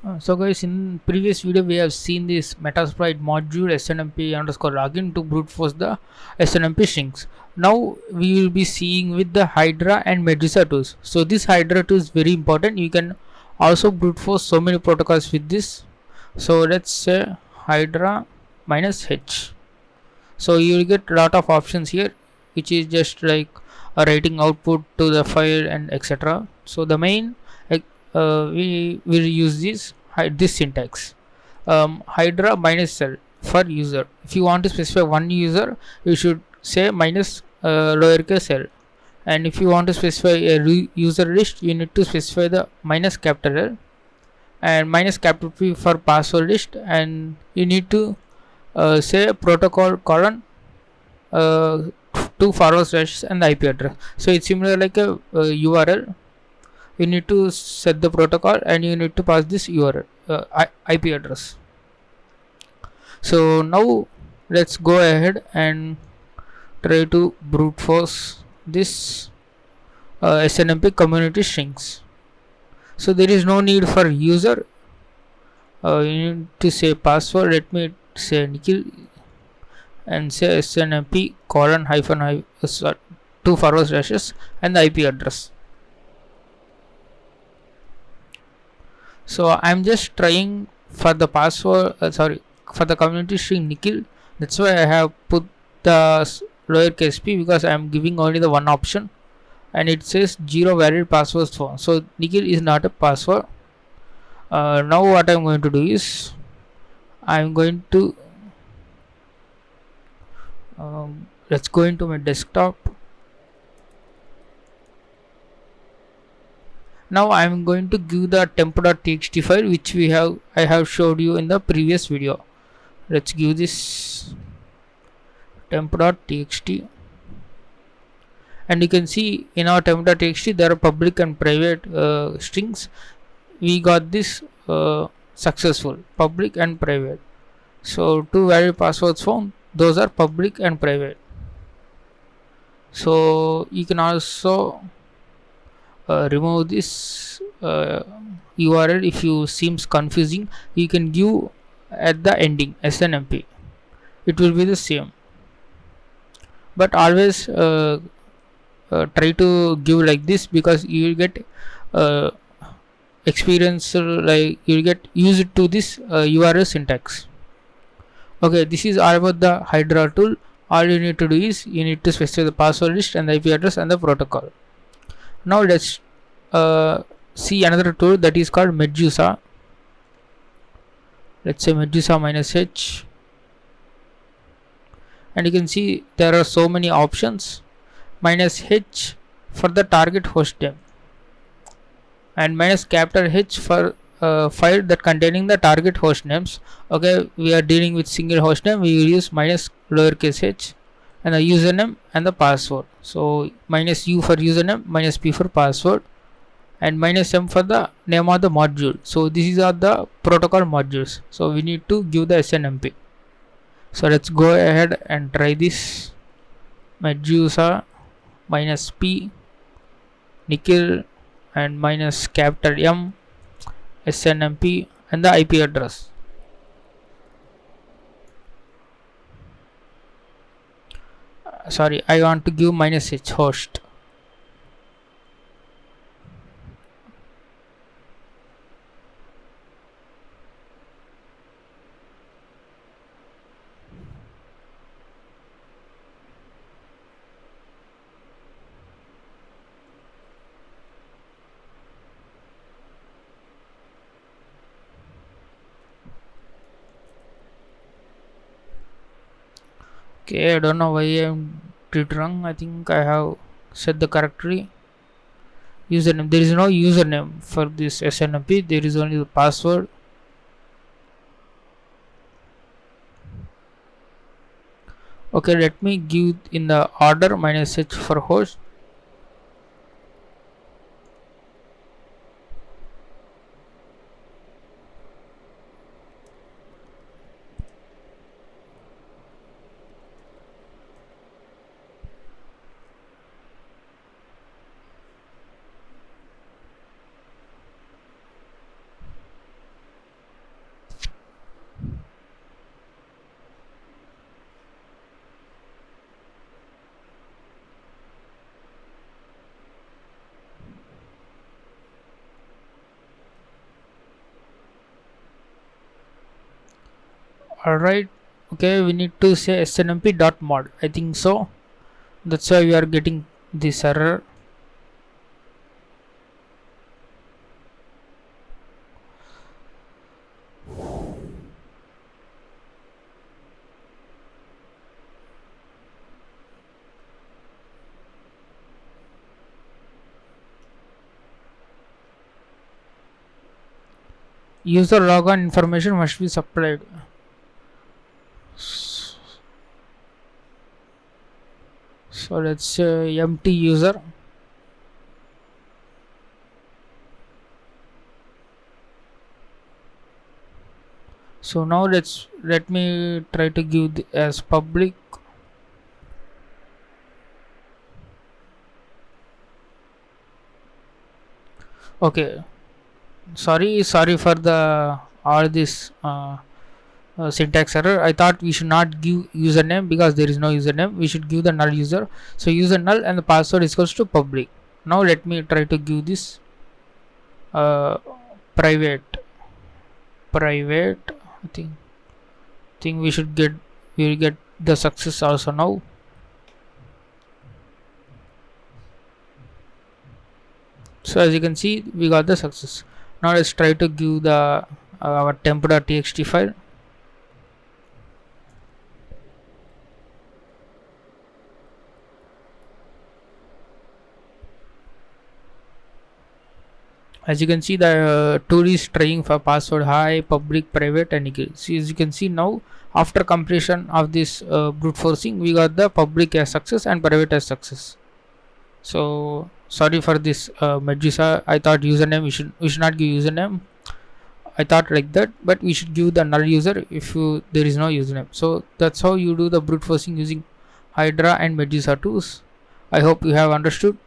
So guys, in previous video we have seen this Metasploit module snmp underscore login to brute force the snmp strings. Now we will be seeing with the Hydra and Medusa tools. So this Hydra tool is very important. You can also brute force so many protocols with this. So let's say Hydra minus H. So you will get a lot of options here, which is just like writing output to the file and etc. So the main we will use this syntax, Hydra minus cell for user. If you want to specify one user, you should say minus lowercase l, and if you want to specify a user list, you need to specify the minus capital L and minus capital P for password list, and you need to say protocol colon uh, two forward slashes and the IP address. So it's similar like a URL. You need to set the protocol and you need to pass this URL IP address. So now let's go ahead and try to brute force this snmp community strings. So there is no need for user. You need to say password. Let me say Nikhil and say snmp colon hyphen two forward slashes and the IP address. So I'm just trying for the password, for the community string Nikhil. That's why I have put the lowercase p, because I'm giving only the one option, and it says zero valid passwords for. So Nikhil is not a password. Now what I'm going to do is I'm going to let's go into my desktop. Now I'm going to give the temp.txt file which I have showed you in the previous video. Let's give this temp.txt, and you can see in our temp.txt there are public and private strings. We got this successful public and private. So two valid passwords found, those are public and private. So you can also remove this URL if you seems confusing. You can give at the ending snmp, it will be the same, but always try to give like this, because you will get uh, experience, like you will get used to this URL syntax. Okay, this is all about the Hydra tool. All you need to do is you need to specify the password list and the IP address and the protocol. Now let's see another tool that is called Medusa. Let's say Medusa minus H, and you can see there are so many options. Minus H for the target host name, and minus capital H for file that containing the target host names. Okay, we are dealing with single host name, we will use minus lowercase h, and the username and the password. So minus u for username, minus p for password, and minus m for the name of the module. So these are the protocol modules, so we need to give the snmp. So let's go ahead and try this. Medusa minus p Nikhil and minus capital M snmp and the IP address. Sorry, I want to give minus h host. Okay, I don't know why I did wrong. I think I have set the correctly. Username, there is no username for this snmp, there is only the password. Okay, let me give in the order minus h for host. Alright, okay, we need to say snmp.mod. I think so. That's why we are getting this error. User logon information must be supplied. So let's say empty user. So now let me try to give as public. Okay, sorry for the all this syntax error. I thought we should not give username because there is no username. We should give the null user. So user null and the password is equals to public. Now let me try to give this private. I think we will get the success also now. So as you can see, we got the success. Now let's try to give the our temp.txt file. As you can see, the tool is trying for password hi, public, private, and equal. See, as you can see now, after completion of this brute forcing, we got the public as success and private as success. So sorry for this Medusa. I thought username we should not give username. I thought like that, but we should give the null user if there is no username. So that's how you do the brute forcing using Hydra and Medusa tools. I hope you have understood.